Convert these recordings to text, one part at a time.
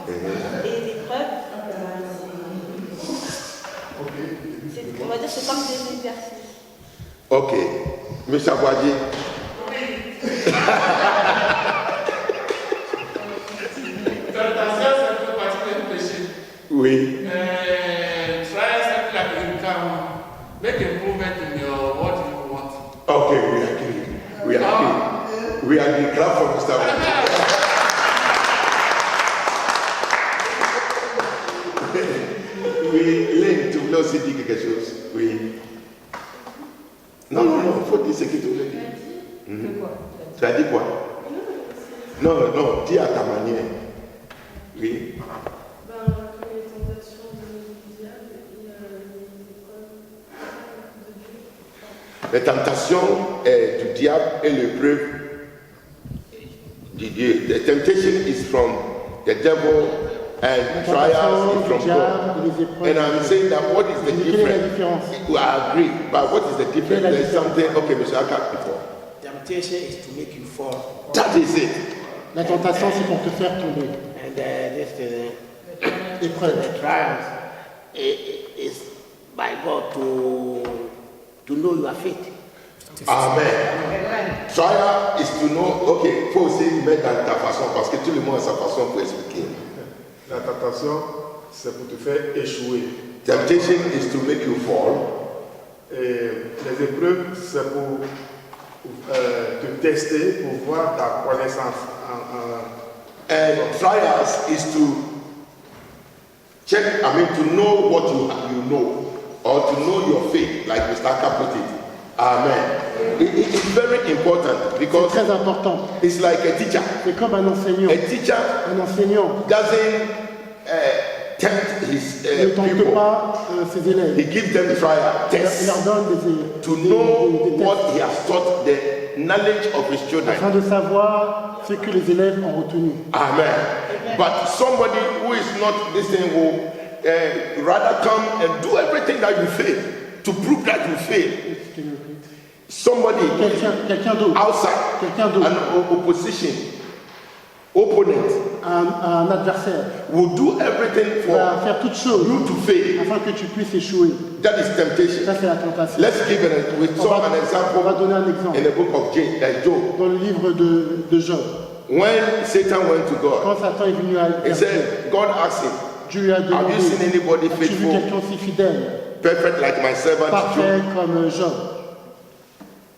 Et les épreuves, on va dire c'est comme des exercices. Ok. Monsieur Aboadi. Tentation, ça fait partie du péché. Oui. Trials are like you can make improvement in your what you want. Okay, we agree. We agree. We agree. Clap for Mr. Aboadi. Oui, Lynn, tu voulais aussi dire quelque chose? Oui. Non, il faut dire ce que tu voulais dire. Tu as dit quoi? Non, dis à ta manière. Oui. Les tentations du diable et Les tentations du diable et l'épreuve du Dieu. The temptation is from the devil and trials is from God. And I'm saying that what is the difference? I agree, but what is the difference? There's something, okay, Mr. Aka, before. Temptation is to make you fall. That is it. La tentation, c'est pour te faire tomber. And the trials is by God to know your faith. Amen. Trial is to know, ok, il faut aussi mettre dans ta façon, parce que tout le monde a sa façon pour expliquer. La tentation, c'est pour te faire échouer. Temptation is to make you fall. Et les épreuves, c'est pour te tester, pour voir ta connaissance. And trials is to check, to know what you know, or to know your faith, like Mr. Aka put it. Amen. It's very important because c'est très important. It's like a teacher. C'est comme un enseignant. A teacher doesn't tempt his people. Pas ses élèves. He gives them trial tests Il leur donne to know what he has taught, the knowledge of his children. Afin de savoir ce que les élèves ont retenu. Amen. But somebody who is not listening will rather come and do everything that you fail to prove that you fail. Somebody outside, an opposition, opponent, un adversaire, will do everything for faire toutes choses you to fail, afin que tu puisses échouer. That is temptation. Ça c'est la tentation. Let's give an example. On va donner un exemple. In the book of Job. Dans le livre de Job. When Satan went to God, quand Satan est venu à he said, God asked him, Dieu lui a demandé, have you seen anybody as-tu vu faithful, quelqu'un si fidèle, perfect like my servant parfait Job? comme Job?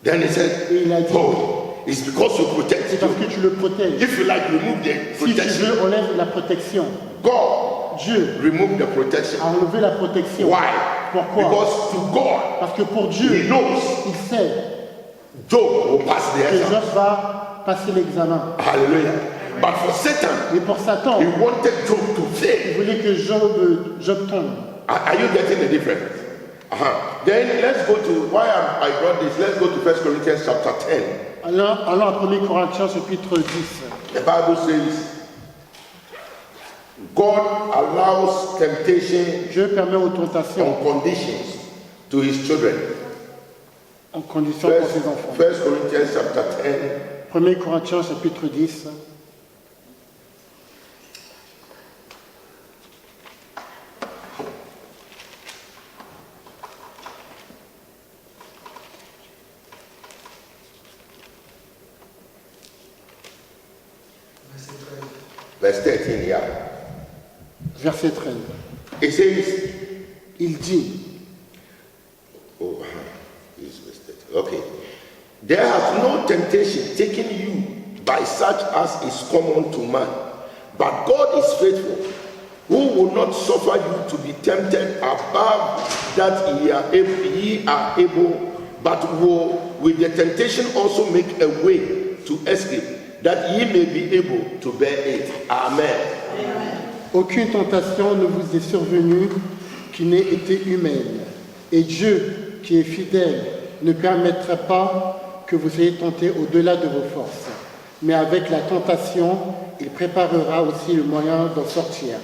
Then he said, et il a dit, oh, it's because you protect. C'est parce que tu le protèges. If you like, remove the protection. Si tu veux, enlève la protection. God, Dieu, remove the protection. A enlevé la protection. Why? Pourquoi? Because to God, parce que pour Dieu, he knows, il sait, Job will pass the exam. Que Job va passer l'examen. Hallelujah. But for Satan, mais pour Satan, he wanted Job to fail. Il voulait que Job tombe. Are you getting the difference? Then let's go to why I brought this. Let's go to 1 Corinthians chapter 10. Allons à 1 Corinthiens chapitre 10. The Bible says, God allows temptation Dieu permet aux tentations on conditions to his children. En condition pour ses enfants. 1 Corinthians chapter 10. 1 Corinthiens chapitre 10. Verse 13, yeah. Verset 13. It says, il dit, oh, verse 13. Okay. There has no temptation taken you by such as is common to man, but God is faithful, who will not suffer you to be tempted above that ye are able, but will with the temptation also make a way to escape, that ye may be able to bear it. Amen. Aucune tentation ne vous est survenue qui n'ait été humaine. Et Dieu, qui est fidèle, ne permettra pas que vous soyez tentés au-delà de vos forces. Mais avec la tentation, il préparera aussi le moyen d'en sortir,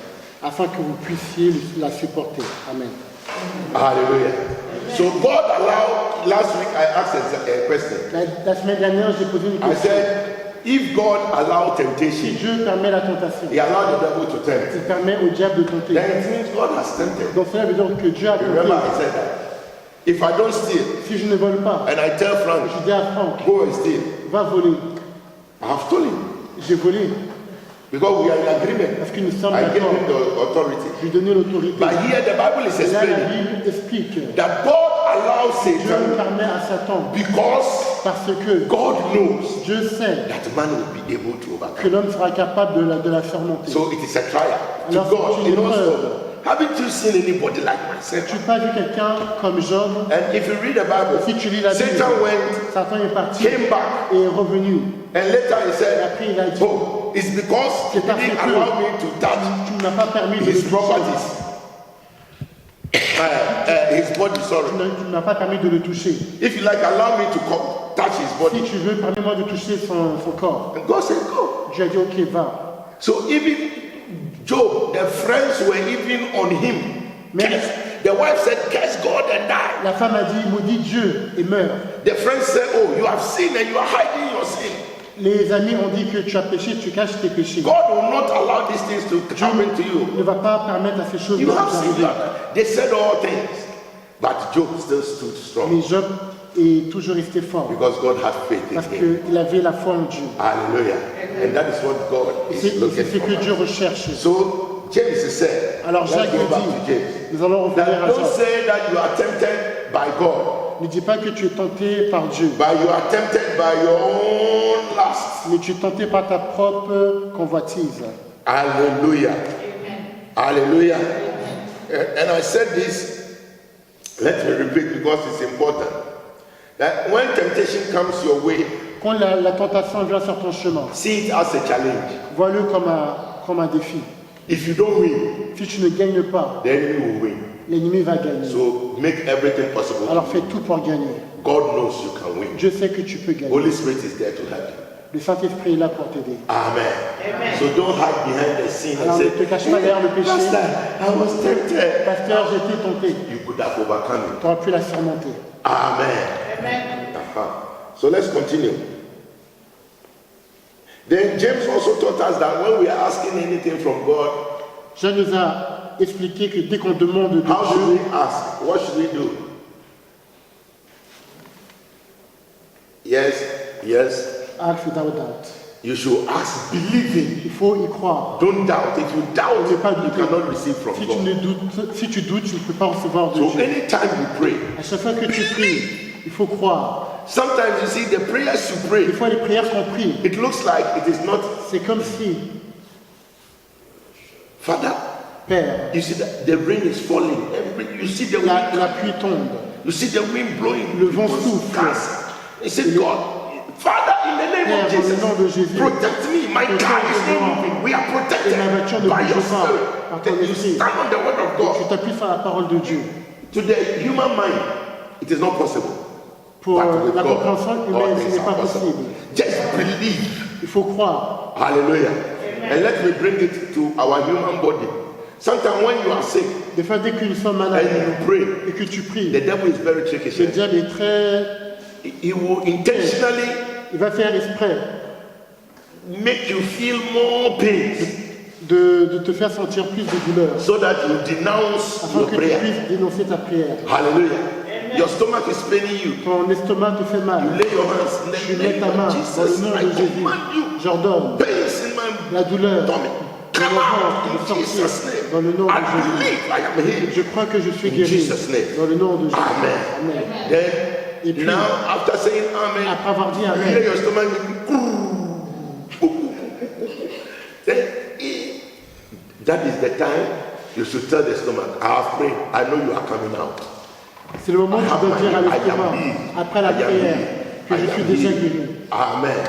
afin que vous puissiez la supporter. Amen. Hallelujah. So God allowed, last week I asked a question. La semaine dernière, j'ai posé une question. I said, if God allowed Si temptation, Dieu permet la tentation, He allowed the devil to tempt, il permet au diable de tenter. then it means God has tempted. Donc cela veut dire que Dieu a Remember, tenté. I said that. If I don't steal, Si je ne vole pas, and I tell Frank, je dis à Franck, go and steal, va voler. I have stolen. J'ai volé Because we are in agreement. parce que nous sommes I gave d'accord. him the authority. Je lui donnais l'autorité. But here the Bible is Et là, la explaining Bible explique. that God allows Dieu Satan permet à Satan because parce que God knows Dieu sait that man will be able to que overcome. l'homme sera capable de la surmonter. So it is a trial. To Alors, God, c'est you une know, preuve. so, haven't you seen anybody like myself? Tu n'as pas vu quelqu'un comme Job? And if you read the Bible, Si tu lis la Bible, Satan went, Satan est parti came back, et est revenu. and later he Et said, après, il a dit, oh, it's because he c'est parce didn't que allow me to touch tu ne m'as pas permis de le his toucher. properties. His body, sorry. Tu ne m'as pas permis de le toucher. If you like, allow me to touch his Si body. tu veux, permets-moi de toucher son corps. And God said, go. Dieu a dit, ok, va. So even Job, the friends were even on him. Mais The wife said, curse God and die. la femme a dit, maudit Dieu et meurt. The friends said, oh, you have sinned and you are hiding your sin. Les amis ont dit que tu as péché, tu caches tes péchés. God will not allow these things to happen to you. Ne va pas permettre à ces choses de You have sinned. t'arriver. They said all things. But Job still stood strong Mais Job est toujours resté fort because God had faith in parce him. qu'il avait la foi en Dieu. Hallelujah. And that is what God C'est is looking ce que for. Dieu recherche. So James said, Alors let's Jacques go back to dit, James. nous allons revenir That à don't Jacques. say that you are tempted by God, Ne dis pas que tu es tenté par Dieu, but you are tempted by your own lust. mais tu es tenté par ta propre convoitise. Hallelujah. Hallelujah. And I said this, let me repeat because it's important. That when temptation comes your way, Quand la tentation vient sur ton chemin, see it as a challenge. vois-le comme un défi. If you don't win, Si tu ne gagnes pas, the enemy will win. l'ennemi va gagner. So make everything possible. Alors fais tout pour gagner. God knows you can win. Dieu sait que tu peux gagner. Holy Spirit is there to help you. Le Saint-Esprit est là pour t'aider. Amen. So don't hide behind the scene and Alors say, ne te cache pas derrière le péché. Pastor, I was tempted. Pasteur, j'ai été tenté. You could have overcome Tu auras pu la surmonter. it. Amen. So let's continue. Then James also taught us that when we are asking anything from God, Jean nous a expliqué que dès qu'on demande de how should Dieu, we ask? What should we do? Yes, ask without doubt. you should ask believing. Il faut y croire. Don't doubt. If you doubt, Ne pas you douter. cannot receive from Si tu, God. si tu doutes, tu ne peux pas recevoir de So Dieu. anytime you pray, À chaque fois que tu pries, il faut croire. sometimes you see the prayers you pray, Des fois, les prières qu'on prie, it looks like it is not, c'est comme si, Father, Père, you see that the rain is falling. You see the la wind, pluie tombe. you see the wind blowing. Le vent people's souffle. cars. You say, God, Father, in the name Père, of dans le Jesus, nom de Jésus, protect me. My car is not moving. We are protected Et ma voiture ne by bouge your pas, spirit. par ton Then you esprit. stand on the word of tu God. t'appuies sur la parole de Dieu. To the human mind, it is not possible. Pour But with la God, compréhension all humaine, ce things n'est are pas possible. possible. Just believe. Il faut croire. Hallelujah. And let me bring it to our human body. Sometimes when you are sick Des fois, dès que nous sommes malades and you pray, et que tu pries, the devil is very tricky. le diable est très... He will intentionally Il va faire exprès make you feel more pain de te faire sentir plus de douleur, so that you denounce afin your que tu prayer. puisses dénoncer ta prière. Hallelujah. Your stomach is paining you. Ton estomac te fait You mal. lay your hands. In Tu the mets ta name main of dans le Jesus, nom I de Jésus. command you. J'ordonne Pains in my la douleur tummy. dans Come le out ventre de in sortir Jesus' name. dans le nom I de Jésus. believe I am healed. Je crois que je suis In guéri Jesus' name. dans le nom de Jésus. Amen. Amen. Et Then, puis, now, after saying amen, après avoir dit you hear Amen, your stomach. Then, that is the time you should tell the stomach, I have prayed. I know you are coming out. c'est le moment où tu dois dire à l'estomac, après la I am prière, healed. que I je suis am déjà healed. guéri. Amen.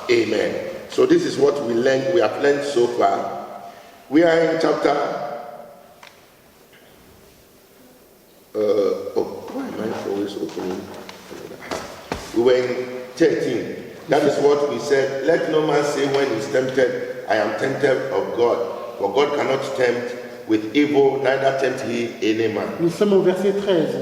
Amen. So this is what we learned. We have learned so far. We are in chapter. Why am I always opening? We were in 13. That is what we said. Let no man say when he's tempted, I am tempted of God. For God cannot tempt with evil, neither tempt he any man. Nous sommes au verset 13.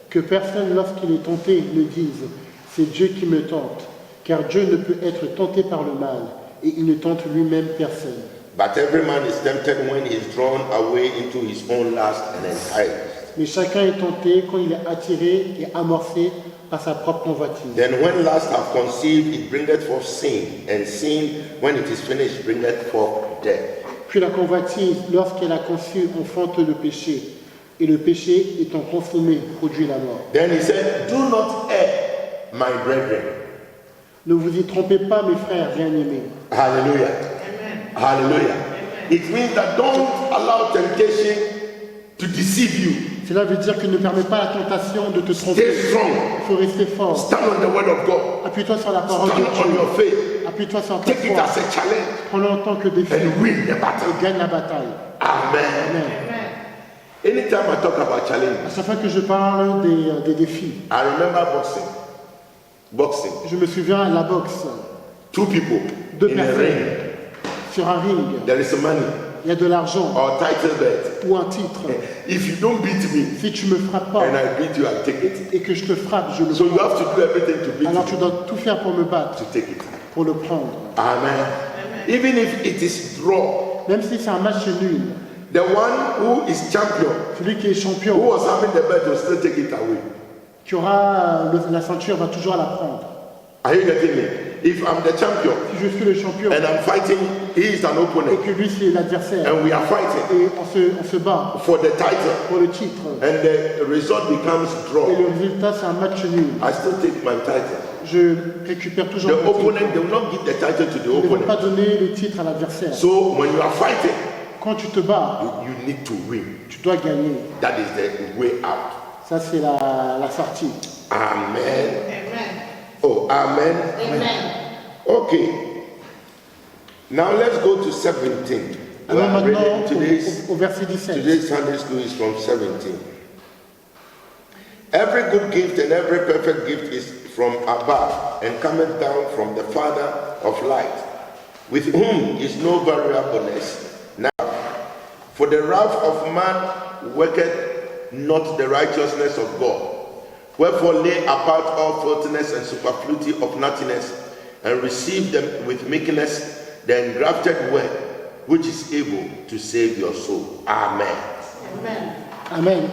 Que personne, lorsqu'il est tenté, ne dise, c'est Dieu qui me tente. Car Dieu ne peut être tenté par le mal, et il ne tente lui-même personne. But every man is tempted when he is drawn away into his own lust and enticed. Mais chacun est tenté quand il est attiré et amorcé par sa propre convoitise. Then when lust hath conceived, it bringeth forth sin, and sin, when it is finished, bringeth forth death. Puis la convoitise, lorsqu'elle a conçu, enfante le péché, et le péché étant consommé, produit la mort. Then he said, do not err, my brethren. Ne vous y trompez pas, mes frères bien-aimés. Hallelujah. Hallelujah. It means that don't allow temptation to deceive you. Cela veut dire que ne permet pas la tentation de te tromper. Stay strong. Il faut rester fort. Stand on the word of God. Appuie-toi sur la parole de Stand on Dieu. your faith. Appuie-toi sur ta Take it foi. as a challenge Prends-le en tant que défi and win the battle. et gagne la bataille. Amen. Amen. Anytime I talk about À challenge, chaque fois que je parle des défis, I remember boxing. Boxing. je me souviens à la boxe, Two people deux in a personnes ring. sur un ring, There is money il y a de l'argent or title bet. ou un titre. If you don't beat me Si tu me frappes pas and I beat you, I take it. et que je te frappe, je le So you prends. have to do everything to beat Alors tu me dois tout faire pour me battre, to take it. pour le prendre. Amen. Even if it is draw, Même si c'est un match nul, the one who is champion, celui qui est who champion, was having the bet, will still take it away. qui aura la ceinture, va toujours la prendre. Are you getting me? If I'm the champion Si je suis le champion and I'm fighting, he is an et opponent, que lui c'est l'adversaire, and we are fighting et on se bat for the title, pour le titre, and the result becomes et draw, le résultat c'est un match nul, I still take my title. je récupère toujours The le titre. opponent, they will not give the title to the Ils ne vont pas opponent. donner le titre à l'adversaire. So when you are fighting, Quand tu te bats, you need to win. tu dois gagner. That is the way out. Ça c'est la sortie. Amen. Oh, amen. Okay. Now let's go to 17. We Alors are maintenant, reading today's au verset 17. Today's Sunday school is from 17. Every good gift and every perfect gift is from above and cometh down from the Father of light, with whom is no variableness. Now, for the wrath of man worketh not the righteousness of God. Wherefore lay apart all filthiness and superfluity of nothingness, and receive them with meekness, the engrafted word, which is able to save your soul. Amen. Amen.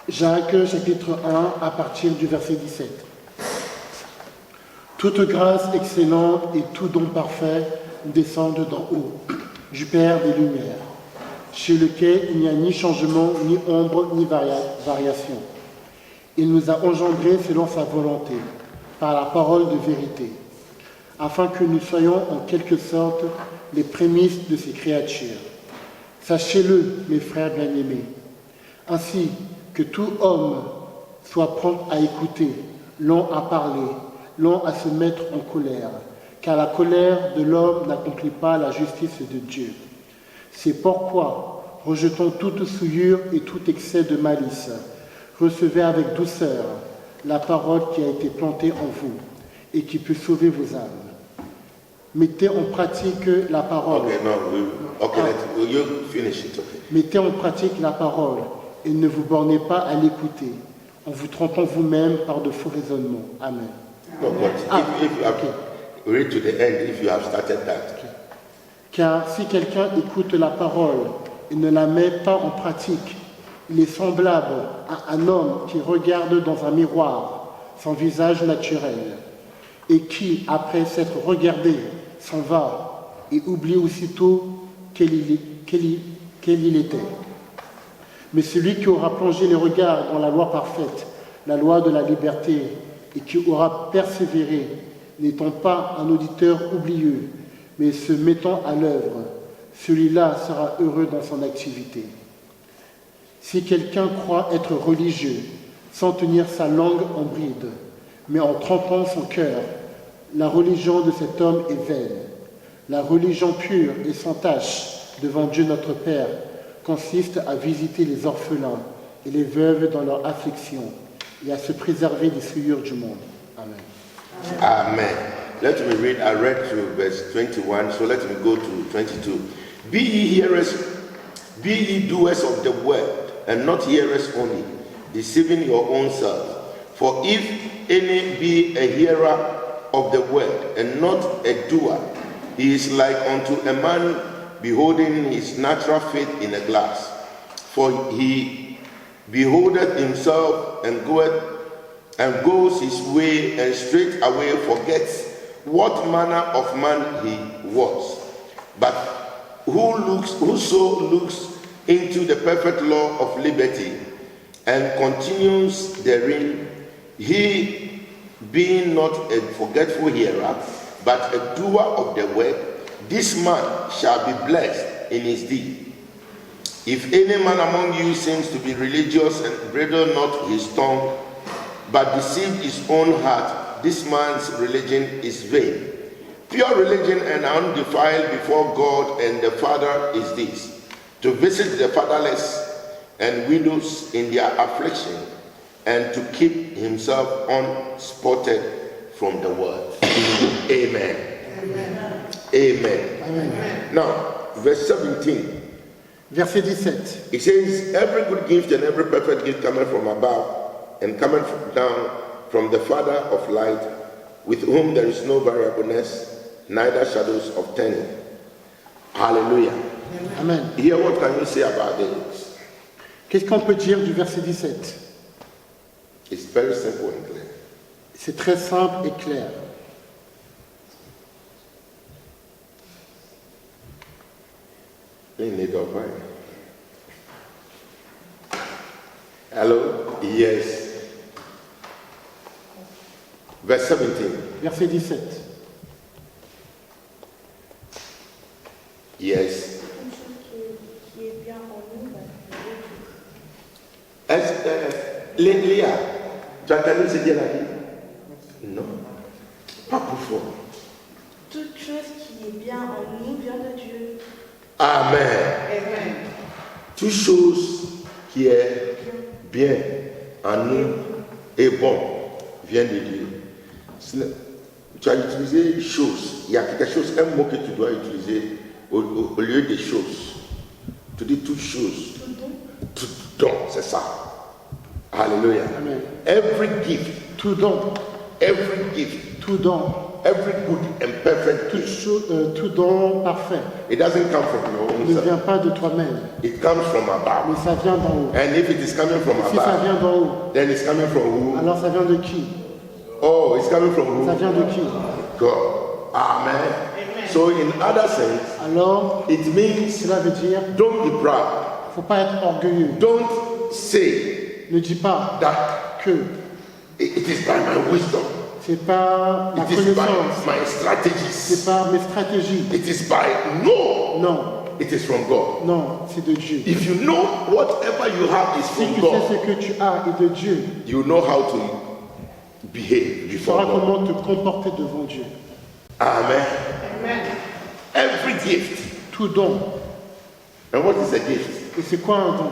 Jacques chapitre 1 à partir du verset 17. Toute grâce excellente et tout don parfait descendent d'en haut, du Père des Lumières, chez lequel il n'y a ni changement, ni ombre, ni variation. Il nous a engendrés selon sa volonté, par la parole de vérité, afin que nous soyons en quelque sorte les prémices de ses créatures. Sachez-le, mes frères bien-aimés, ainsi que tout homme soit prompt à écouter, lent à parler, lent à se mettre en colère, car la colère de l'homme n'accomplit pas la justice de Dieu. C'est pourquoi, rejetons toute souillure et tout excès de malice, recevez avec douceur la parole qui a été plantée en vous et qui peut sauver vos âmes. Mettez en pratique la parole. You finish it. Okay. Mettez en pratique la parole et ne vous bornez pas à l'écouter, en vous trompant vous-même par de faux raisonnements. Amen. No, but if you have read to the end, if you have started that. Car si quelqu'un écoute la parole et ne la met pas en pratique, il est semblable à un homme qui regarde dans un miroir son visage naturel et qui, après s'être regardé, s'en va et oublie aussitôt quel il était. Mais celui qui aura plongé les regards dans la loi parfaite, la loi de la liberté, et qui aura persévéré, n'étant pas un auditeur oublieux, mais se mettant à l'œuvre, celui-là sera heureux dans son activité. Si quelqu'un croit être religieux, sans tenir sa langue en bride, mais en trempant son cœur, la religion de cet homme est vaine. La religion pure et sans tache devant Dieu notre Père consiste à visiter les orphelins et les veuves dans leur affliction et à se préserver des souillures du monde. Amen. Amen. Let me read. I read through verse 21, so let me go to 22. Be ye hearers, be ye doers of the word, and not hearers only, deceiving your own selves. For if any be a hearer of the word and not a doer, he is like unto a man beholding his natural face in a glass. For he beholdeth himself and goes his way, and straightway forgets what manner of man he was. But whoso looks into the perfect law of liberty and continues therein, he being not a forgetful hearer, but a doer of the word, this man shall be blessed in his deed. If any man among you seems to be religious and bridle not his tongue, but deceive his own heart, this man's religion is vain. Pure religion and undefiled before God and the Father is this: to visit the fatherless and widows in their affliction, and to keep himself unspotted from the world. Amen. Amen. Amen. Amen. Now, verse 17. Verset 17. It says, every good gift and every perfect gift cometh from above, and cometh down from the Father of light, with whom there is no variableness, neither shadows of turning. Hallelujah. Amen. Here, what can you say about this? Qu'est-ce qu'on peut dire du verset 17? It's very simple and clear. C'est très simple et clair. In need of wine. Hello? Yes. Verse 17. Verset 17. Yes. Une chose qui est bien en nous, Léa, tu as entendu ce qu'elle a dit? Non. Pas pour fort. toute chose qui est bien en nous vient de Dieu. Amen. Amen. Toute chose qui est bien en nous et bon vient de Dieu. Tu as utilisé chose. Il y a quelque chose, un mot que tu dois utiliser au lieu des choses. Tu dis toute chose. Tout don, c'est ça. Hallelujah. Amen. Every gift, Tout don, every gift, tout don, every good and perfect gift, tout don parfait it doesn't come from your own ne self. vient pas de toi-même, It comes from mais above. ça vient d'en haut. And if it is coming from Si ça above, vient d'en haut, then it's coming from who? alors ça vient de qui? Oh, it's coming from Ça who? vient de qui? God. Amen. So in other sense, Alors, it means cela veut dire, don't be proud. faut pas être orgueilleux. Don't say Ne dis pas that que it is by my wisdom. c'est pas ma It is by connaissance, my c'est strategies. pas mes stratégies. It is by no. Non, It is from God. non, c'est de Dieu. If you know whatever you have is Si from tu sais God, ce que tu as est de Dieu, you know how to behave tu before sauras God. comment te comporter devant Dieu. Amen. Every gift. Tout don. And what is a gift? Et c'est quoi un don?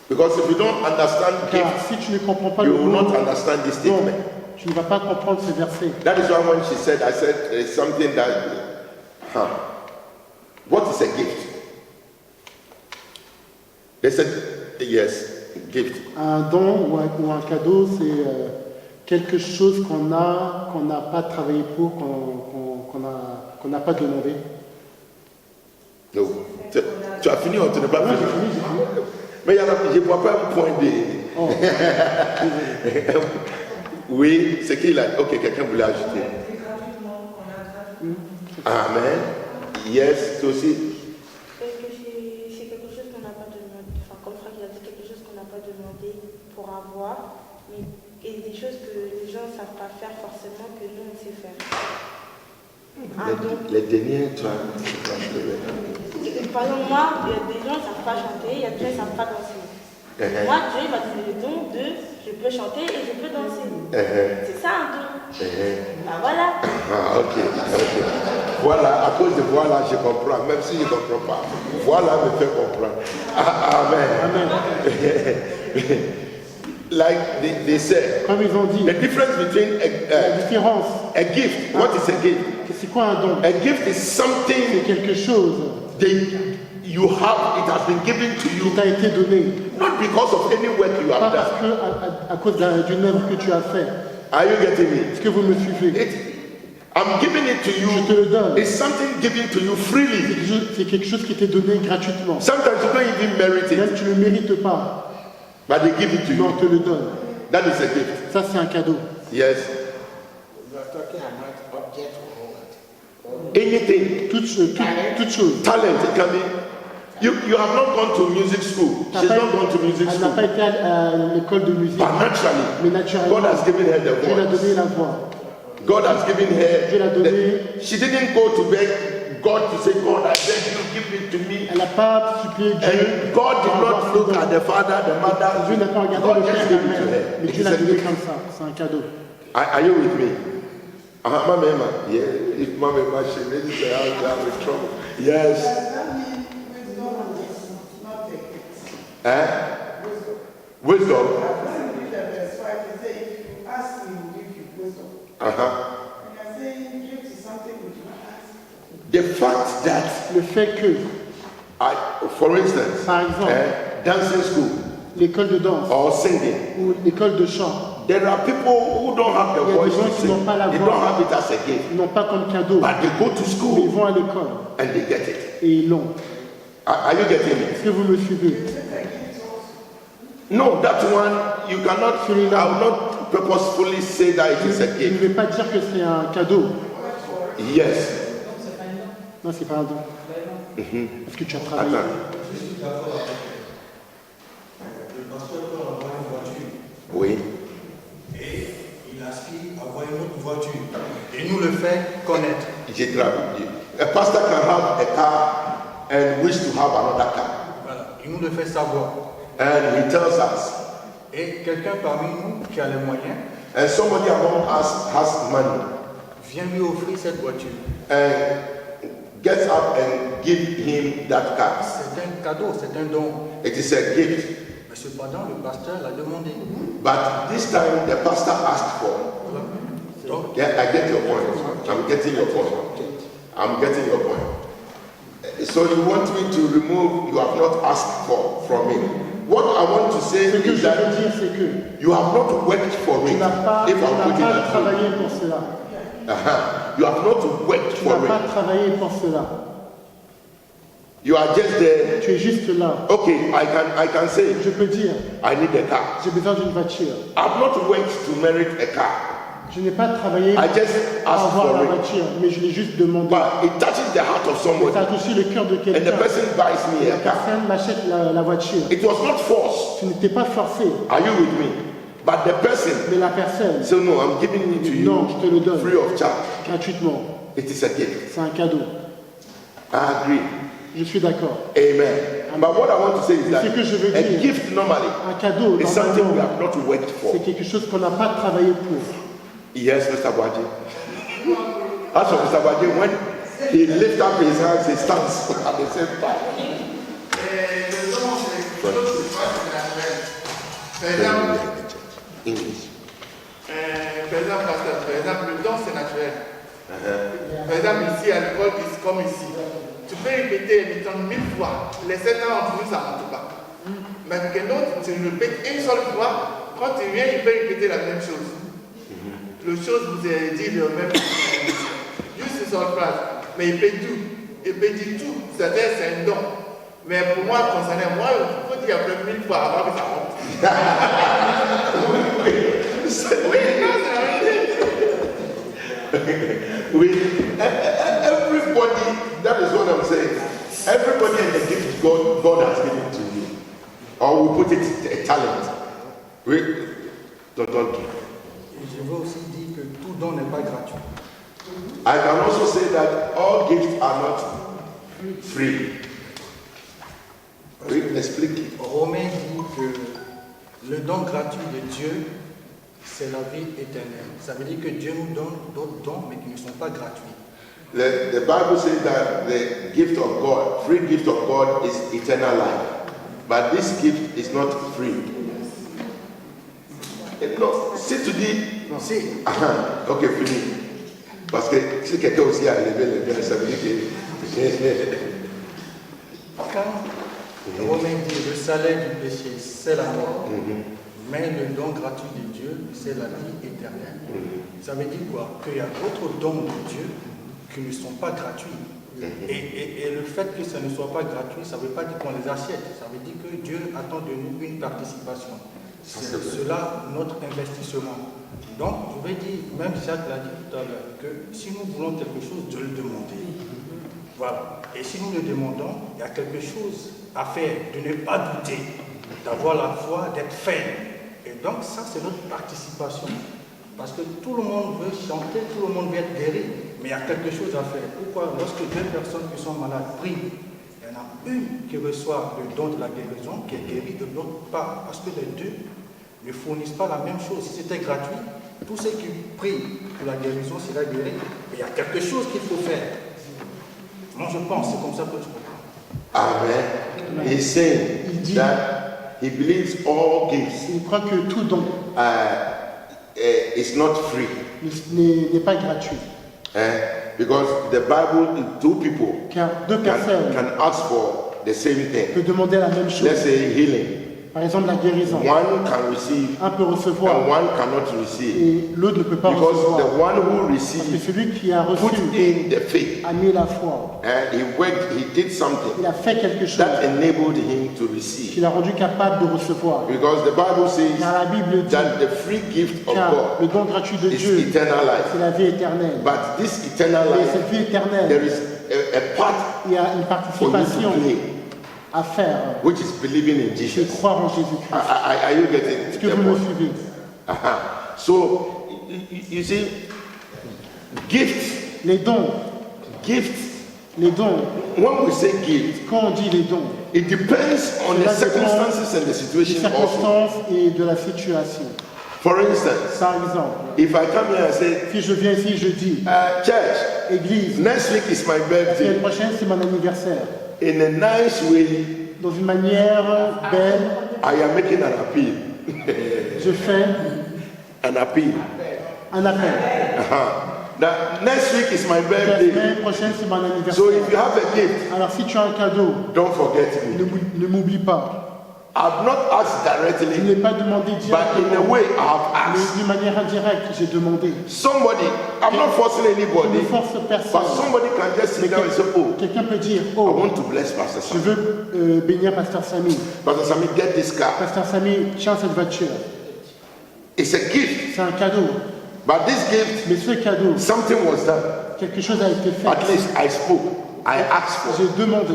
Because if you don't understand Car gift, si tu ne comprends pas you le will not mot understand this don, statement. tu ne vas pas comprendre ce verset. That is why when she said, I said it's something that, what is a gift? They said, yes, gift. Un don ou un cadeau, c'est quelque chose qu'on n'a pas travaillé pour, qu'on n'a pas demandé. No. Tu as fini ou tu n'as pas Non, fini? j'ai fini, j'ai fini. Mais je ne vois pas un point de... Oh, Oui, c'est qu'il a... Ok, quelqu'un voulait ajouter. Amen. Yes, toi aussi. C'est quelque chose qu'on n'a pas demandé, enfin comme Franck il a dit, quelque chose qu'on n'a pas demandé pour avoir, mais, et des choses que les gens ne savent pas faire forcément que nous on sait faire. Un don. Les derniers, tu as... Par exemple, moi, il y a des gens qui ne savent pas chanter, il y a des gens qui ne savent pas danser. Moi, Dieu il m'a donné le don de je peux chanter et je peux danser. C'est ça un don. Ben voilà. Ah, ok. Voilà, à cause de voilà, je comprends, même si je ne comprends pas. Voilà me fait comprendre. Amen. Like they said, comme ils ont dit, the difference between la différence, a gift, what is a gift? c'est quoi un don? A gift is C'est something quelque chose that you have, it has been given to qui you, t'a été donné, not because of any work you pas have parce done. que à cause d'une œuvre que tu as fait, Are you getting me? Est-ce que vous me suivez? I'm giving it to Je you. te le donne. It's something given to you freely. C'est quelque chose qui t'est donné gratuitement. Sometimes you don't even merit Même it, tu ne le mérites pas, but they give it to mais on you. te le donne. That is a gift. Ça, c'est un cadeau. Yes. You are talking about object or what? Anything. Toute chose. Talent. It can be. You have not gone to music school. T'as She's pas- not gone to music Elle n'a school. pas été à l'école de musique, But naturally, mais naturellement, God has given her the Dieu l'a voice. donné la voix. God has given Dieu l'a her. donné. She didn't go to beg God to say, God, I beg you, give it to me. Elle n'a pas supplié Dieu. And God did pour avoir not ce look don. at the father, the mother. Dieu n'a pas regardé God le père just et gave la it to mère, her. mais It Dieu is l'a a donné gift. comme ça. C'est un cadeau. Are you with me? Mama, yeah. If Mama, she maybe say, I'm in trouble. Yes. Wisdom. The fact that, Le fait que, for instance, par exemple, dancing school l'école de danse or singing, ou l'école de chant there are people who don't have the Il y a des voice gens to qui sing. n'ont pas la They voix. don't have it as a gift, n'ont pas comme cadeau, but they go to mais ils school vont à l'école and they get it. et ils l'ont. Are you getting it? Est-ce que vous me suivez? No, that one you cannot. I will not purposefully say that it is a Je ne gift. vais pas dire que c'est un cadeau. Yes. Non, c'est pas un don. Parce que tu as travaillé. Attends. Oui. Et il aspire à avoir une autre voiture. Et nous le fait connaître. J'ai travaillé. A pastor can have a car and wish to have another car, Voilà. Il nous le fait savoir. and he tells us. Et quelqu'un parmi nous qui a les moyens And somebody among us has money vient lui offrir cette voiture. and gets up and give him that car. C'est un cadeau, c'est un don. It is a gift. Mais cependant, le pasteur l'a demandé. But this time the pastor asked for. Donc, Yeah, I get your point. I'm getting your point. I'm getting your point. So you want me to remove, you have not asked for from me. What I want to say Ce que is je veux that dire, c'est que you have not worked for tu it. n'as pas, If I put it that way. travaillé pour cela. You have not worked Tu n'as for pas it. travaillé pour cela. You are just there. Tu es juste là. Okay, I can say Je peux dire, I need a car. j'ai besoin d'une voiture. I've not worked to merit a car. Je n'ai pas travaillé I just pour asked avoir la for it. voiture, mais je l'ai juste demandé. But it touches the heart of somebody, Ça a touché le cœur de and the quelqu'un. person buys me La a car. personne m'achète la voiture. It was not forced. Tu n'étais pas forcé, Are you with me? But the person mais la personne, said, no, I'm giving it to you non, je te le donne free of charge. gratuitement. It is a gift. C'est un cadeau. I agree. Je suis d'accord. Amen. But what I want to say is that Ce que je veux a dire, gift normally un cadeau, is something we normalement, have not worked for. c'est quelque chose qu'on n'a pas travaillé pour. Yes, Mr. Baji. As for Mr. Baji, when he lifts up his hands, he stands at the same time. Le don, c'est quelque chose qui se passe naturel. Par exemple, English. pasteur, par exemple, le don, c'est naturel. Par exemple, ici à l'école, comme ici, tu peux répéter les temps 1000 fois. Les 7 ans entre nous, ça ne rentre pas. Mais quelqu'un d'autre, tu le répètes une seule fois, quand tu viens, il peut répéter la même chose. Le chose vous est dit le même. Juste une seule phrase. Mais il peut tout. Il peut dire tout. C'est-à-dire, c'est un don. Mais pour moi, concernant moi, il faut dire après 1000 fois avant que ça rentre. Oui, non, c'est la vérité. Oui. Everybody, that is what I'm saying. Everybody has the gift God has given to you. Or we put it a talent. Oui. Don't. et je veux aussi dire que tout don n'est pas gratuit. I can also say that all gifts are not free. Oui, explique. Romains dit que le don gratuit de Dieu, c'est la vie éternelle. Ça veut dire que Dieu nous donne d'autres dons, mais qui ne sont pas gratuits. The Bible says that the gift of God, free gift of God is eternal life. But this gift is not free. Non, si tu dis, Si, ok, fini. Parce que si quelqu'un aussi a élevé le bien, ça veut dire que. quand Romains dit le salaire du péché, c'est la mort, Mais le don gratuit de Dieu, c'est la vie éternelle. Ça veut dire quoi? Qu'il y a d'autres dons de Dieu qui ne sont pas gratuits. Et le fait que ça ne soit pas gratuit, ça ne veut pas dire qu'on les achète. Ça veut dire que Dieu attend de nous une participation. C'est cela notre investissement. Donc, je vais dire, même Jacques l'a dit tout à l'heure, que si nous voulons quelque chose, de le demander. Voilà. Et si nous le demandons, il y a quelque chose à faire, de ne pas douter, d'avoir la foi, d'être ferme. Et donc, ça, c'est notre participation. Parce que tout le monde veut chanter, tout le monde veut être guéri, mais il y a quelque chose à faire. Pourquoi? Lorsque deux personnes qui sont malades prient, il y en a une qui reçoit le don de la guérison, qui est guérie, de l'autre pas. Parce que les deux ne fournissent pas la même chose. Si c'était gratuit, tous ceux qui prient pour la guérison seraient guéris. Mais il y a quelque chose qu'il faut faire. Moi, je pense, c'est comme ça que je comprends. Amen. He's saying that he believes all gifts Il croit que tout don is not free. n'est pas gratuit. Because the Bible, two people Car deux personnes can ask for the same thing. peuvent demander la même chose. Let's say healing. Par exemple, la guérison. One can receive Un peut recevoir and one cannot receive. et l'autre ne peut pas Because recevoir. the one who Parce que received celui qui a reçu put in the faith a mis la foi. and he worked, he did something Il a fait quelque chose that enabled him to qui receive. l'a rendu capable de recevoir. Because the Bible says Car la Bible dit, that the free gift of car le God don gratuit de is Dieu, eternal life. c'est la vie éternelle. But this eternal Et life, cette vie there éternelle, is a part il y a une for you participation to play, à faire, which is believing in c'est Jesus. croire en Jésus-Christ. Are you getting Est-ce que the vous me point? suivez? So, you see, gifts, Les dons, when we say gift, quand on dit les dons, it depends on the Cela dépend circumstances and the des situation also. circonstances et de la situation. For instance, Par exemple, if I come here and say, si je viens ici, je dis, church, Église, next week is my la birthday, semaine prochaine, c'est mon anniversaire. in a nice way, Dans une manière belle, I am making an appeal. je fais An appeal. un appel. Now, next week is my La birthday. semaine prochaine, c'est mon So anniversaire. if you have a gift, Alors, si tu as un cadeau, don't forget me. ne m'oublie pas. I've not asked Je directly, n'ai pas demandé but in a directement, way I have mais asked. d'une manière indirecte, j'ai demandé. Somebody, I'm not forcing Je ne anybody, force but personne. somebody can just Mais sit down and say, oh, quelqu'un peut dire, I oh, want to bless Pastor je Sam. veux bénir Pasteur Samy. Pastor Sammy, get this car. Pasteur Samy, tiens cette voiture. It's a gift. C'est un cadeau. But this gift, Mais ce cadeau, something was done. quelque chose a été fait. At least I spoke. I asked for. J'ai demandé.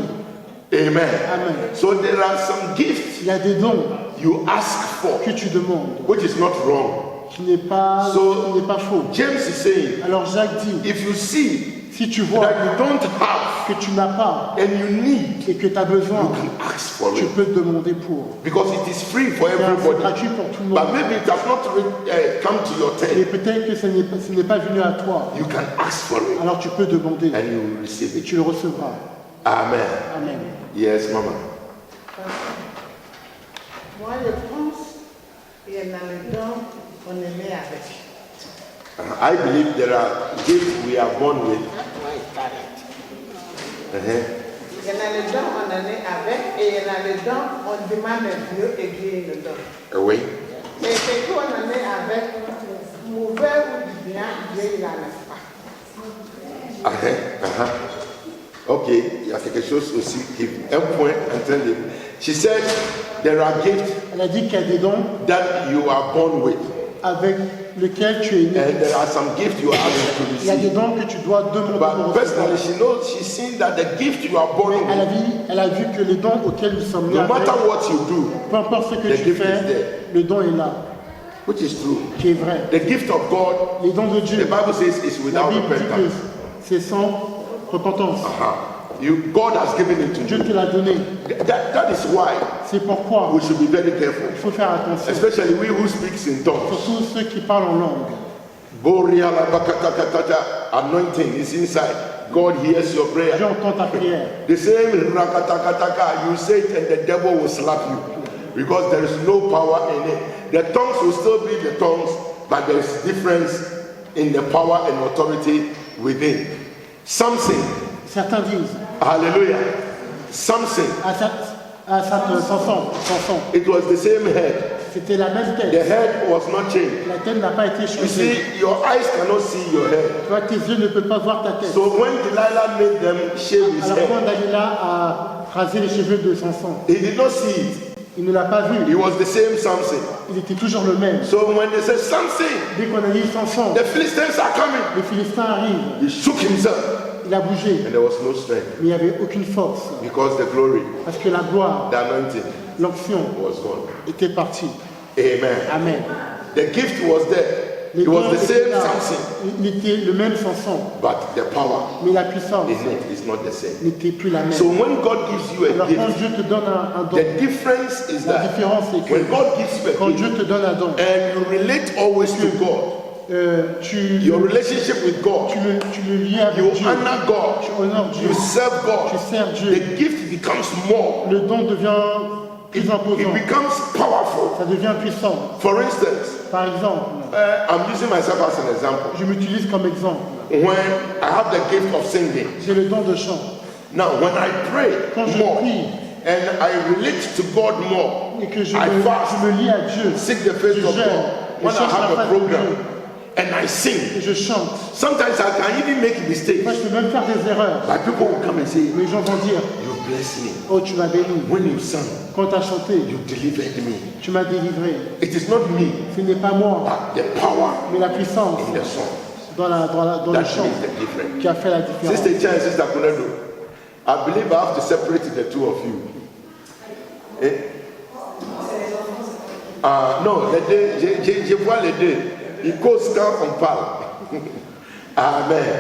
Amen. Amen. So there are some gifts Il y a des dons you ask for, que tu demandes, which is not wrong. qui n'est pas faux. James is saying, Alors Jacques dit, if you see si tu vois that you don't have que tu n'as pas and you need, et que tu as besoin, you can ask for tu it. peux demander pour. Because it is free for Car c'est everybody. gratuit pour tout le But monde. maybe it has not come to your Et turn. peut-être que ce n'est pas venu à toi. You can ask for it Alors tu peux demander and you will receive et it. tu le recevras. Amen. Amen. Yes, Mama. Moi, je pense qu'il y en a les dons qu'on est né avec. I believe there are gifts we are born with. That's why I started. Il y en a les dons qu'on est né avec et il y en a les dons on demande à Dieu et Dieu le donne. Oui. Mais ce qu'on est né avec, mauvais ou du bien, Dieu il n'en laisse pas. Ok, il y a quelque chose aussi qui un point en train de. She said there are gifts Elle a dit qu'il y a des dons that you are born with, avec lesquels tu es né. and there are some gifts you are able to Il y a des receive. dons que tu dois demander pour But recevoir. personally, she knows she's seen that the gift you are born with, Elle a vu que les dons auxquels nous sommes nés no avec, matter what you do, peu importe ce que the tu gift is fais, there. le don est là, which is true. qui est vrai. The gift of God, Les dons de the Dieu, Bible says, is la without Bible dit que repentance. c'est sans repentance. God has given it to Dieu you. te l'a donné. That is why C'est pourquoi we should be very careful, il faut faire attention. especially we who speaks in tongues. Surtout ceux qui parlent en langue. Boria la bakatakatata, anointing is inside. God hears your prayer. Dieu entend ta prière. The same rakatakataka, you say it and the devil will slap you because there is no power in it. The tongues will still be the tongues, but there is difference in the power and authority within. Samson, Certains disent, hallelujah. Samson, Samson, it was the same head. C'était la même The tête. head was not changed. La tête n'a pas été You changée. see, your eyes cannot see your head. Toi, tes yeux ne peuvent pas voir ta tête. So when Delilah made them shave his Alors quand head, Dalila a rasé les cheveux de Samson, he did not see it. il ne l'a pas He vu. was the same Samson. Il était toujours le même. So when they said, Samson, Dès qu'on a dit Samson, the Philistines are coming, les Philistins arrivent. he shook himself. Il a bougé, And there was no strength mais il n'y avait aucune force. because the glory, Parce que la gloire, the anointing l'onction was gone. était partie. Amen. Amen. The gift was there. Les It was dons the étaient same là. Samson, Il était le même Samson, but the power mais la puissance in it is not the same. n'était plus la même. So when God gives you a Alors quand gift, Dieu te donne un don, the difference is la that différence c'est when que God gives you quand a Dieu gift te donne un don, and you relate always to God, your relationship with God, tu le lies avec you Dieu, honor tu God, honores Dieu, you serve tu God, sers Dieu. the gift becomes more. Le don devient plus It imposant, becomes powerful. ça devient puissant. For instance, Par exemple, I'm using myself as an example. je m'utilise comme exemple. When I have the gift of singing, J'ai le don de chant. now when I pray Quand je more prie and I relate to God more, et que je I fast, me lie à Dieu, seek the face je of jeûne, God. je When I cherche la have a face de program Dieu and I sing, et je chante. sometimes I can even make mistakes. Moi, je peux même faire des erreurs. But people will come and say, Les gens vont dire, you bless me. oh, tu m'as béni. When you sang, Quand tu as chanté, you delivered me. tu m'as délivré. It is not me, Ce n'est pas moi, but the power mais la puissance in the song dans le that chant makes the difference. qui a fait la différence. Sister Chan and Sister Kunedo, I believe I have to separate the two of you. Eh? Non, les deux, je vois les deux. Ils causent quand on parle. Amen.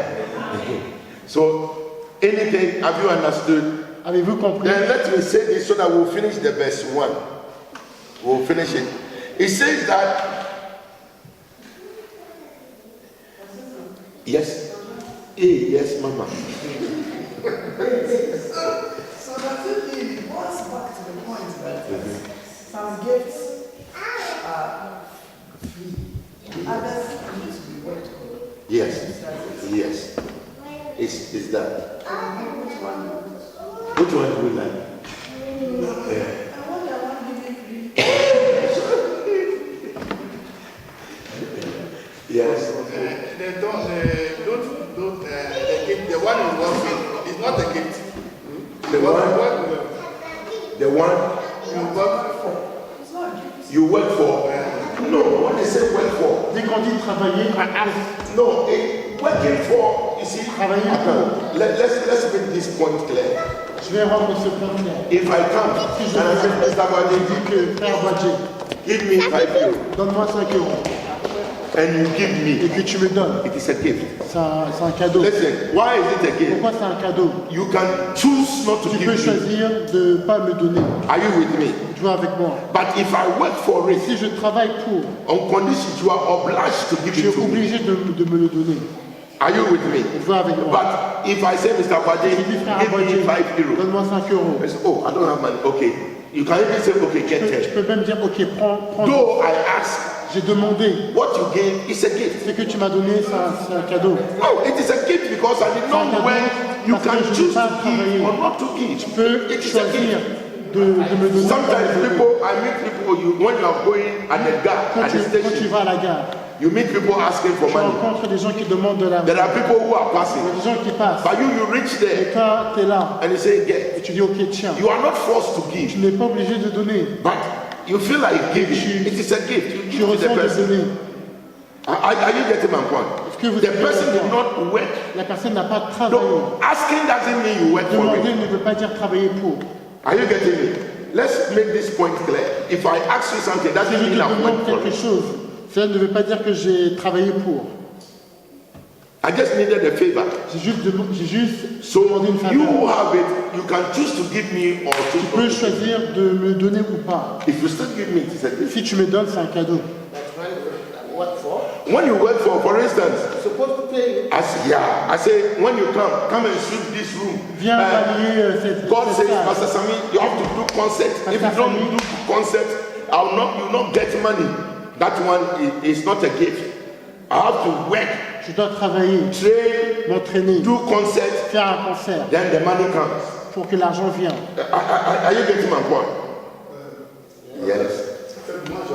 So, anything, have you understood? Avez-vous compris? Then let me say this so that we'll finish the verse 1. We'll finish it. It says that, yes, yes, Mama. So does it mean it goes back to the point that some gifts are free, others need to be worked on? Yes, yes. It's that. Which one? Which one do we like? I want the one giving free. Yes. The gift, the one you work with is not a gift. The one you work for. It's not a gift. you work for. No, what they say work for. Dès qu'on dit travailler, No, working for, you see, Travailler pour. let's make this point clear. je vais rendre ce point clair. If I come Si je and I say, dis Mr. Badi, que frère Badje, give me 5 euros, donne-moi 5 euros and you give et me, que tu me donnes, it is a gift. c'est un cadeau. Listen, why is it a gift? Pourquoi c'est un cadeau? You can choose not to Tu give peux me. choisir de ne pas me donner. Are you with me? Tu vois avec moi. But if I work for it, Si je travaille pour, on condition you are obliged to give je it suis to me. obligé de me le donner. Are you with me? Tu vois avec moi. But if I say, Mr. Badi, Je dis frère give me Badje, 5 euros, donne-moi 5 euros. I say, oh, I don't have money. Okay. You can even say, okay, get Je 10. peux même dire, ok, prends. Though I ask, J'ai demandé. what you gave is a gift. Ce que tu m'as donné, c'est un cadeau. No, it is a gift because I did not when you can choose to give or not to give. Tu peux It is a choisir gift. de me donner. Sometimes people, I meet people, when you are going at the gare, Quand at the tu station, vas à la gare, you meet people asking for tu money. rencontres des gens qui demandent de l'argent. There are people who are Il y passing. a des gens qui passent. But you reach Et there toi, tu es là. and you say, Et get. tu dis, ok, tiens. You are not forced to Tu give, n'es pas obligé de donner. but you feel like giving. It is a gift. You Tu give to the ressens de person. donner. Are you getting my point? Est-ce que vous The avez person did compris? not work. La personne n'a pas travaillé. No, asking doesn't mean you work for Demander it. ne veut pas dire travailler pour. Are you getting me? Let's make this point clear. If I ask you something, Si doesn't je te mean I demande work for quelque it. chose, cela ne veut pas dire que j'ai travaillé pour. I just needed a favor. J'ai juste So demandé une you faveur. who have it, you can choose to give me or Tu to peux not to give. choisir de me donner ou pas. If you still give me, it is a gift. Si tu me donnes, c'est un cadeau. What for? When you work for instance, You're supposed to pay. I say, when you come and sweep this room. Viens balayer God cette says, salle. Pastor Sami, you have to do concert. If you don't do concert, you not get money. That one is not a gift. I have to work, Je dois travailler, train, m'entraîner, do concert, faire un concert then the money comes. pour que l'argent vienne. Are you getting my point? Yes. Moi, je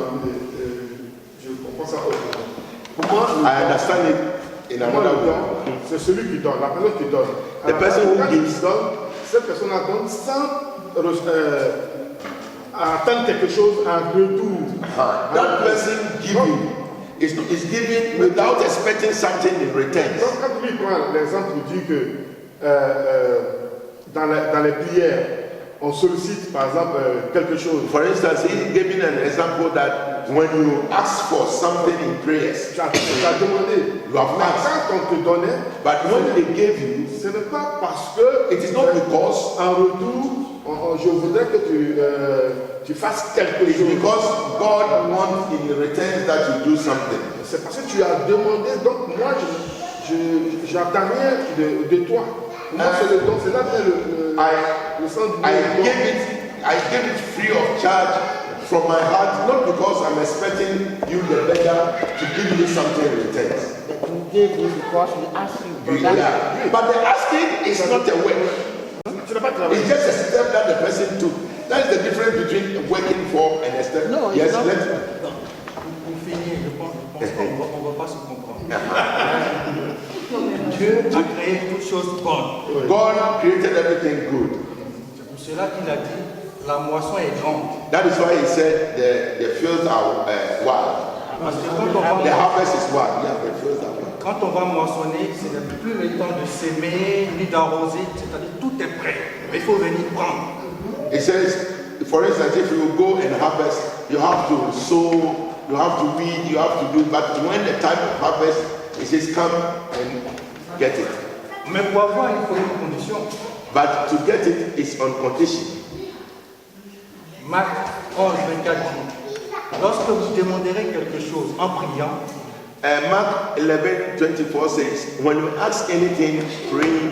je comprends ça autrement. Pour moi, I understand it in pour moi, another le way. don, c'est celui qui donne, la personne qui donne. The Alors, person who quand gives. il donne, cette personne-là donne sans attendre quelque chose en retour. That person giving is giving without expecting something in return. Donc, quand lui prend l'exemple, il dit que dans les prières, on sollicite par exemple quelque chose. For instance, he's giving an example that when you ask for something in prayers, Tu as demandé. you have Mais asked. quand on te donnait, But when they gave you, ce n'est pas parce que it is not because en retour, je voudrais que tu fasses quelque it's chose. because God wants in return that you do something. C'est parce que tu as demandé, donc moi j'attends rien de toi. Moi c'est le don, c'est là que le sens du I gave it free of charge from my heart, not because I'm expecting you, the beggar, to give me something in return. That we gave you because we asked you for that. Yeah. But the asking is not a work. Tu n'as pas travaillé. It's just a step that the person took. That is the difference between working for and a step. No, it's Yes, not. Pour finir, je pense qu'on ne va pas se comprendre. Dieu a créé toutes choses bonnes. God created everything good. C'est pour cela qu'il a dit, la moisson est grande. That is why he said the fields are wild. Parce que The harvest is wild. Yeah, the fields are wild. quand on va moissonner, ce n'est plus le temps de s'aimer ni d'arroser, c'est-à-dire tout est prêt. Mais il faut venir prendre. It says, for instance, if you go and harvest, you have to sow, you have to weed, you have to do. But when the time of harvest, it says, come and get it. Mais pour avoir, il faut une condition. But to get it is on condition. Marc 11, 24 dit, lorsque vous demanderez quelque chose en priant, Mark 11:24 says, when you ask anything, pray.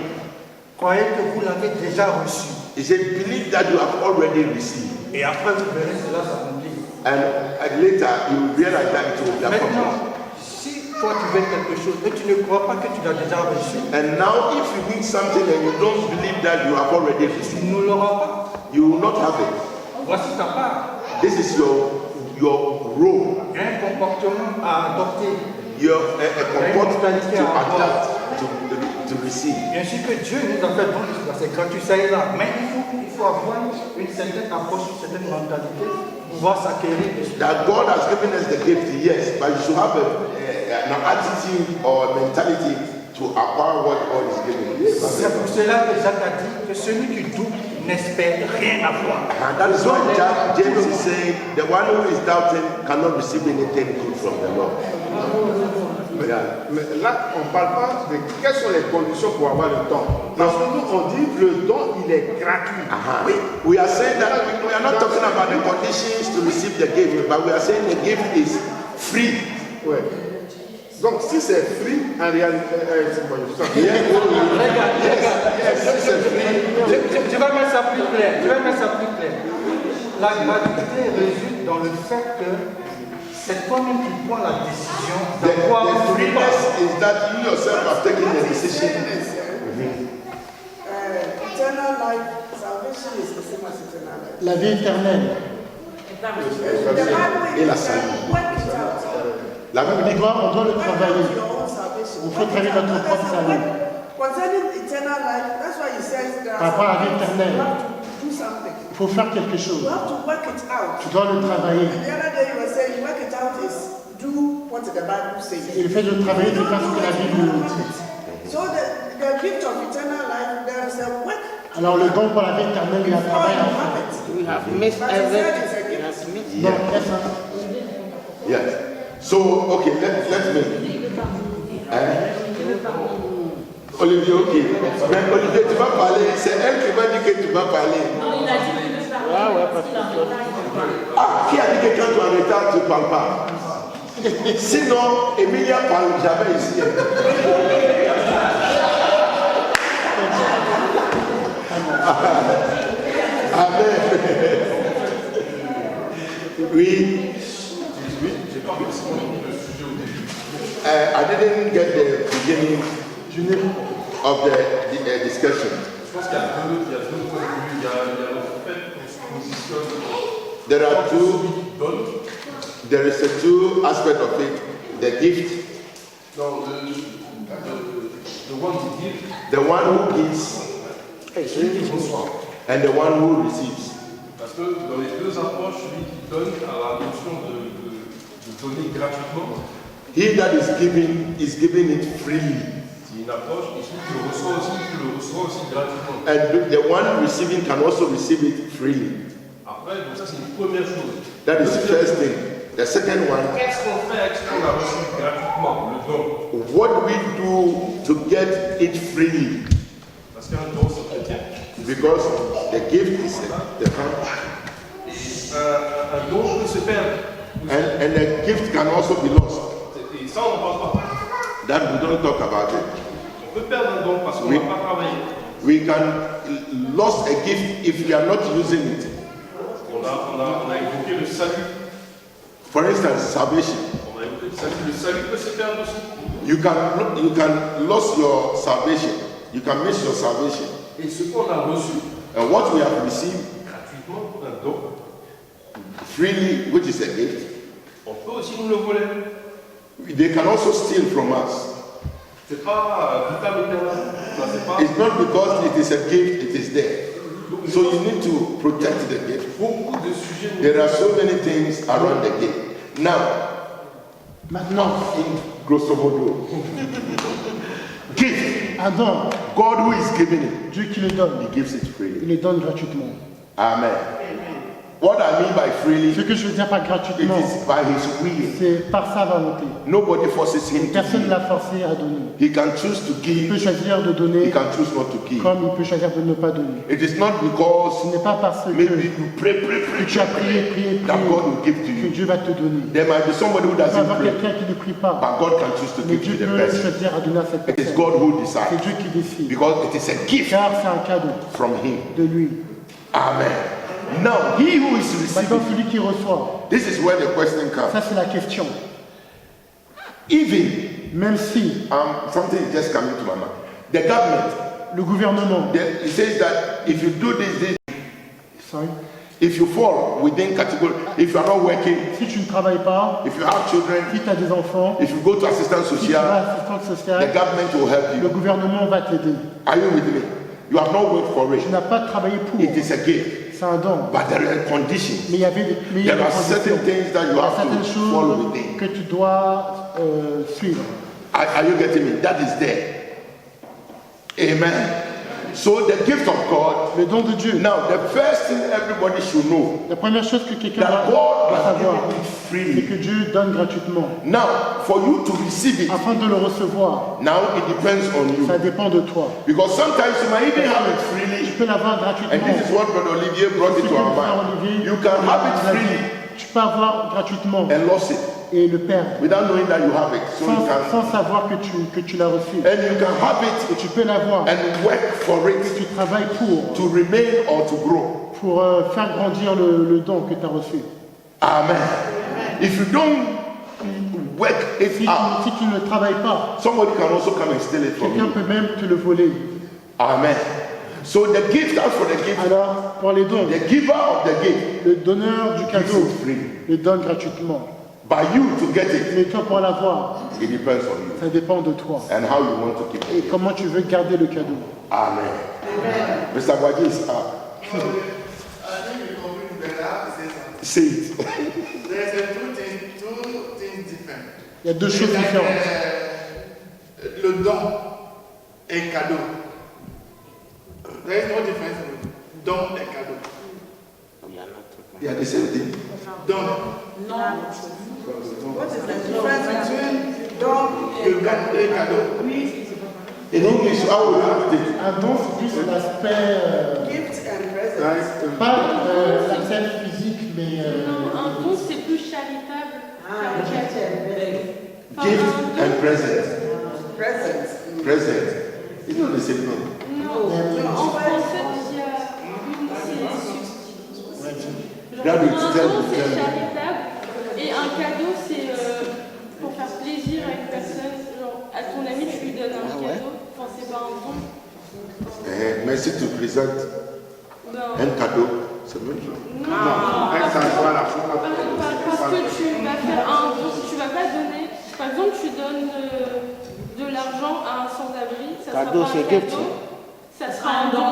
croyez que vous l'avez déjà reçu. He said, believe that you have already received. Et après, vous verrez cela s'accomplir. And later, you realize that it will be accomplished. Maintenant, si toi tu veux quelque chose et tu ne crois pas que tu l'as déjà reçu, And now, if you need something and you don't believe that you have already tu received, ne l'auras pas. you will not have it. Voici ta part. This is your role, Il y a un comportement à adopter. your comportment to adapt, to receive. Bien sûr que Dieu nous a fait don, c'est gratuit, ça est là. Mais il faut avoir une certaine approche, une certaine mentalité pour pouvoir s'acquérir de cela. That God has given us the gift, yes, but you should have an attitude or a mentality to acquire what God is giving. C'est pour cela que Jacques a dit que celui qui doute n'espère rien avoir. And that is why James is saying the one who is doubting cannot receive anything good from the Lord. Yeah. Mais là, on ne parle pas de quelles sont les conditions pour avoir le don. Parce que nous, on dit que le don, il est gratuit. Oui. We are saying that we are not talking about the conditions to receive the gift, but we are saying the gift is free. Ouais. Donc, si c'est free, en réalité, c'est bon, je Yes, c'est free. Je vais mettre ça plus clair. La gratuité résulte dans le fait que c'est toi-même qui prends la décision d'avoir the ou pas. freeness is that you yourself have taken the decision. Eternal life, salvation is the same as eternal life. La vie éternelle. The Bible Et la is salut. work it out. La Bible dit On doit le Work travailler. out your own salvation. Il faut travailler notre propre salut. Concerning eternal life, that's why he says there Par rapport à la vie you éternelle, have to do something. il faut faire quelque chose. You have to work it out. Tu dois le travailler. And the other day you were saying work it out is do what the Bible says. Et le fait de travailler, c'est faire ce que la Bible nous dit. So the gift of eternal life, there is a work. Alors le don pour la vie éternelle, il y a un Before travail you à have faire. it. We have missed But he said everything. it's a We gift. have missed. Donc, est-ce un- Yes. So, okay, let's make. Olivier, ok. Mais Olivier, tu vas parler. C'est elle qui m'a dit que tu vas parler. Non, il a dit qu'il ne parle Ah ouais, pas. parce que Ah, qui a dit que quand tu es en retard, tu ne parles pas? Sinon, Emilia parle jamais ici. Amen. Oui. I didn't get the beginning of the discussion. Je pense qu'il y a deux points de vue. Il y a le fait qu'on se positionne There are two. donne there is a two aspect of it: the gift, Non, the one who gives, the one who gives, celui qui reçoit. and the one who receives. Parce que dans les deux approches, celui qui donne a la notion de donner gratuitement. He that is giving it freely. C'est une approche, et celui qui le reçoit aussi gratuitement. And the one receiving can also receive it freely. Après, donc ça c'est une première chose. That is the first thing. The second one, Qu'est-ce qu'on fait avec ce qu'on a reçu gratuitement, le don? what do we do to get it freely? Parce qu'un don c'est chrétien. Because the gift is the hand. Un don peut se perdre. And the gift can also be lost. Et ça on ne parle pas. That we don't talk about it. On peut perdre un don parce qu'on n'a pas travaillé. We can lose a gift if we are not using it. On a évoqué le salut. For instance, salvation. On a évoqué le salut. Le salut peut se perdre aussi. You can lose your salvation. You can miss your salvation. Et ce qu'on a reçu And what we have received gratuitement, un don, freely, which is a gift, on peut aussi nous le voler. they can also steal from us. C'est pas vital éternel. C'est pas. It's not because it is a gift, it is there. So you need to protect the gift. Beaucoup de sujets. There are so many things around the gift. Now, Maintenant, in grosso modo, gift. un don, God who is giving it, Dieu qui le donne, He gives it il freely. le donne gratuitement. Amen. What I mean by freely, Ce que je veux dire par it gratuitement, is by His will. c'est par sa volonté. Nobody forces Him to Personne ne give. l'a forcé à donner. He can choose to Il peut give, choisir de He donner can choose not to give. comme il peut choisir de ne pas donner. It is not Ce because n'est pas parce maybe que you pray, tu as prié that God will give to que you. Dieu va te donner. There might be somebody who Il peut y doesn't avoir pray, quelqu'un qui ne prie pas, but God can choose to mais give Dieu to the peut person. choisir à donner à cette It is personne. God who C'est decides Dieu qui décide, because it is a gift car c'est un cadeau from Him. de lui. Amen. Now, he who is Maintenant, receiving, celui qui reçoit, this is where the question comes. ça c'est la question. Even, Même si something is just coming to my mind. The government, le gouvernement, it says that if you do this, sorry, if you fall within category, if you are not working, si tu ne travailles pas, if you have children, si tu as des enfants, if you go to assistance si tu vas social, à l'assistance the sociale, government will help le you. gouvernement va t'aider. Are you with me? You have not worked for it. Tu n'as pas travaillé pour, It is a gift. c'est un don. But there are conditions. Mais il y avait des, mais il y a There des are certain conditions. things that Il you y a have certaines to follow choses within. que tu dois suivre. Are you getting me? That is there. Amen. So the gift of God. Le don de Dieu. Now the first thing everybody should know. La première chose que quelqu'un That doit God savoir, has given it c'est freely. que Dieu donne gratuitement. Now, for you to receive it, Afin de le recevoir, now it depends on you. ça dépend de toi. Because sometimes you might even have it Tu freely. peux l'avoir And gratuitement. this is what Brother Olivier brought Ce it que to our frère mind. Olivier You can have it l'a dit. freely Tu peux avoir gratuitement and lose it et le perdre without knowing that you have it. So you can, sans savoir que tu l'as reçu. and you can have Et it tu peux l'avoir and work for et it tu travailles to remain or to grow. pour faire grandir le don que tu as reçu. Amen. If you don't work it Si out, tu ne travailles pas, somebody can also come and steal it from quelqu'un you. peut même te le voler. Amen. So the gift, as for the gift, Alors, pour les dons, the giver of the gift le donneur du gives cadeau it free. le donne gratuitement. By you to get it, Mais toi, pour l'avoir, it depends on you ça dépend de toi. and how you want to keep Et it. comment tu veux garder le cadeau. Amen. Mr. Gwaji is up. I think we complete better. I have to say something. Say it. There's two things different. Il y a deux choses Like, différentes. le don et cadeau. There is no difference in don et cadeau. They are the same thing. Don. What is the difference between dog Et cadeau. In English, how will you put it? Un don, c'est plus l'aspect, gift and present? pas l'aspect physique, mais Non, un don, c'est plus charitable. Ah, gift and present. Enfin, Gift un don- and present. Present. Present. It's not the same thing. Non, en français, il y a une, c'est substitut. Genre, Graduate, un tell don, me, c'est tell me. charitable. Et un cadeau, c'est pour faire plaisir à une personne. Genre, à ton ami, tu lui donnes un cadeau. Enfin, c'est pas un don. Merci to present Ben, un cadeau. C'est vrai? Parce que tu vas faire un don, tu vas pas donner. Par exemple, tu donnes de l'argent à un sans-abri, ça sera Cadeau, pas un c'est cadeau, gift. ça sera un don.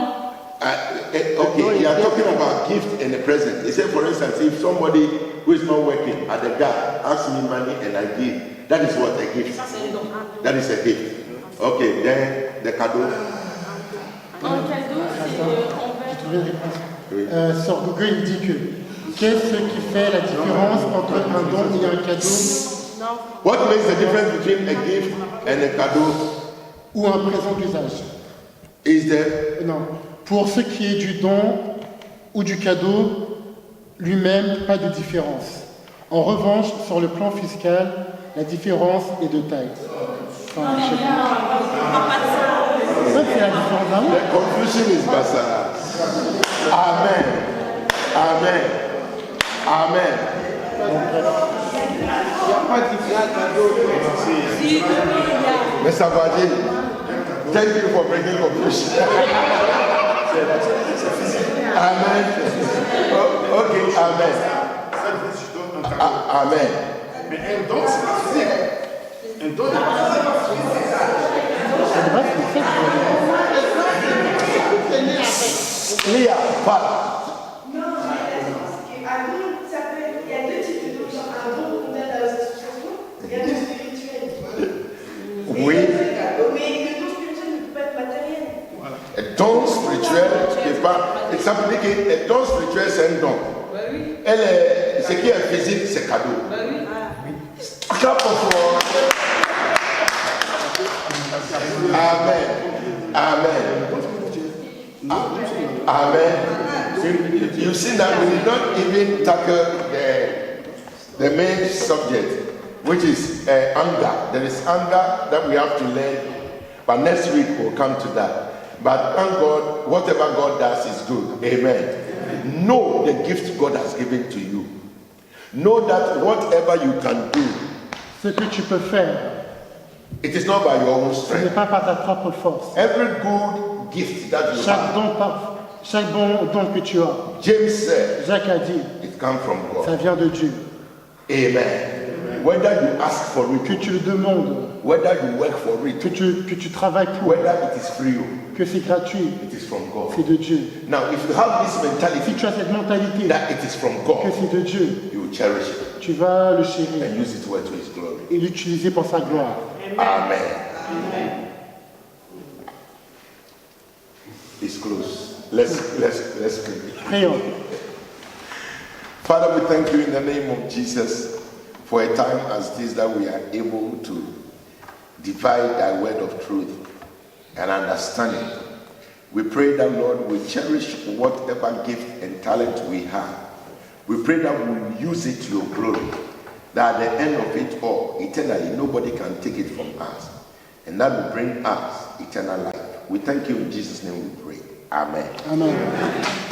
Okay, you are talking about gift and a present. He said, for instance, if somebody who is not working at the gas asks me money and I give, that is what a gift. That is a gift. Okay, then the cadeau. Un cadeau, c'est envers. Sur Google, il dit que qu'est-ce qui fait la différence entre un don et un cadeau What makes the difference between a gift and a cadeau? ou un présent d'usage? Is there? Non. Pour ce qui est du don ou du cadeau lui-même, pas de différence. En revanche, sur le plan fiscal, la différence est de taille. Enfin, je sais pas. Ça, c'est la différence d'un The confusion is bizarre. Amen. Amen. Amen. Mr. Wadi, thank you for bringing confusion. Amen. Okay, amen. Amen. Mais un don, c'est pas physique. Un don, c'est pas physique. Leah, what? Non, ça peut être, il y a deux types de dons. Un don qu'on donne à aux associations, il y a le spirituel. Oui. Mais le don spirituel ne peut pas être matériel. Un don spirituel, qui est pas. Ça veut dire qu'un don spirituel, c'est un don. Ce qui est physique, c'est cadeau. Clap for. Amen. Amen. Amen. You see that we did not even tackle the main subject, which is anger. There is anger that we have to learn, but next week we'll come to that. But thank God, whatever God does is good. Amen. Know the gift God has given to you. Know that whatever you can do, ce que tu peux faire, it is not by your own ce n'est strength. pas par ta propre force. Every good gift that you Chaque have, bon don que tu as, James said, Jacques a dit, it comes from ça God. vient de Dieu. Amen. Whether you ask for Que it, tu le demandes, whether you work for it, que tu travailles pour, whether it is free, que c'est gratuit, it is from God. c'est de Dieu. Now, if you have this Si mentality tu as cette mentalité that it is from que God, c'est de Dieu, you will cherish it tu vas le chérir and use it to His glory. et l'utiliser pour sa gloire. Amen. It's close. Let's pray. Prions. Father, we thank you in the name of Jesus for a time as this that we are able to divide thy word of truth and understand it. We pray that, Lord, we cherish whatever gift and talent we have. We pray that we will use it to your glory, that at the end of it all, eternally, nobody can take it from us, and that will bring us eternal life. We thank you in Jesus' name we pray. Amen. Amen.